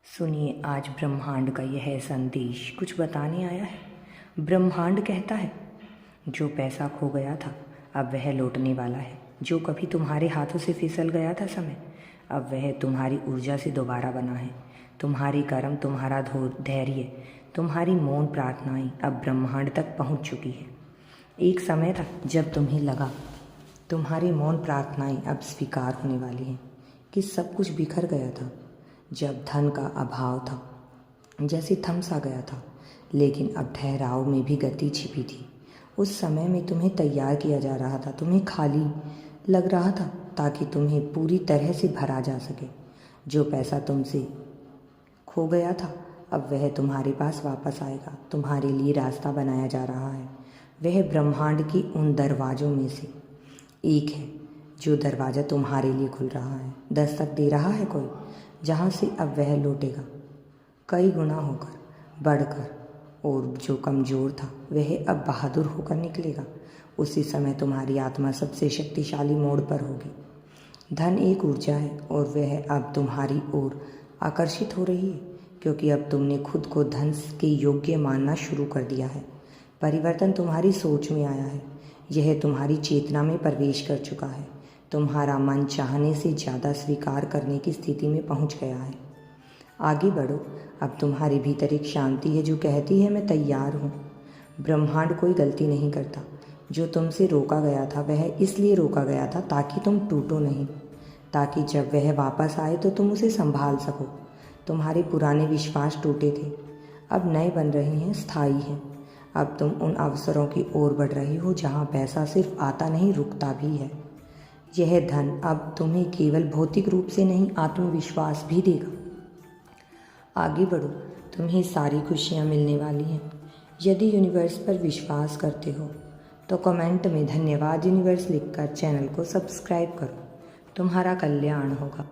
सुनिए, आज ब्रह्मांड का यह संदेश कुछ बताने आया है। ब्रह्मांड कहता है, जो पैसा खो गया था अब वह लौटने वाला है। जो कभी तुम्हारे हाथों से फिसल गया था समय, अब वह तुम्हारी ऊर्जा से दोबारा बना है। तुम्हारी कर्म, तुम्हारा धैर्य, तुम्हारी मौन प्रार्थनाएं अब ब्रह्मांड तक पहुंच चुकी है। एक समय था जब तुम्हें लगा तुम्हारी मौन प्रार्थनाएं अब स्वीकार होने वाली हैं, कि सब कुछ बिखर गया था, जब धन का अभाव था, जैसे थम सा गया था, लेकिन अब ठहराव में भी गति छिपी थी। उस समय में तुम्हें तैयार किया जा रहा था, तुम्हें खाली लग रहा था ताकि तुम्हें पूरी तरह से भरा जा सके। जो पैसा तुमसे खो गया था अब वह तुम्हारे पास वापस आएगा। तुम्हारे लिए रास्ता बनाया जा रहा है। वह ब्रह्मांड की उन दरवाज़ों में से एक है, जो दरवाज़ा तुम्हारे लिए खुल रहा है, दस्तक दे रहा है कोई, जहाँ से अब वह लौटेगा कई गुना होकर, बढ़कर, और जो कमज़ोर था वह अब बहादुर होकर निकलेगा। उसी समय तुम्हारी आत्मा सबसे शक्तिशाली मोड़ पर होगी। धन एक ऊर्जा है और वह अब तुम्हारी ओर आकर्षित हो रही है, क्योंकि अब तुमने खुद को धन के योग्य मानना शुरू कर दिया है। परिवर्तन तुम्हारी सोच में आया है, यह तुम्हारी चेतना में प्रवेश कर चुका है। तुम्हारा मन चाहने से ज़्यादा स्वीकार करने की स्थिति में पहुंच गया है। आगे बढ़ो। अब तुम्हारे भीतर एक शांति है जो कहती है, मैं तैयार हूँ। ब्रह्मांड कोई गलती नहीं करता। जो तुमसे रोका गया था वह इसलिए रोका गया था ताकि तुम टूटो नहीं, ताकि जब वह वापस आए तो तुम उसे संभाल सको। तुम्हारे पुराने विश्वास टूटे थे, अब नए बन रहे हैं, स्थायी हैं। अब तुम उन अवसरों की ओर बढ़ रहे हो जहाँ पैसा सिर्फ आता नहीं, रुकता भी है। यह धन अब तुम्हें केवल भौतिक रूप से नहीं, आत्मविश्वास भी देगा। आगे बढ़ो, तुम्हें सारी खुशियाँ मिलने वाली हैं। यदि यूनिवर्स पर विश्वास करते हो तो कमेंट में धन्यवाद यूनिवर्स लिखकर चैनल को सब्सक्राइब करो। तुम्हारा कल्याण होगा।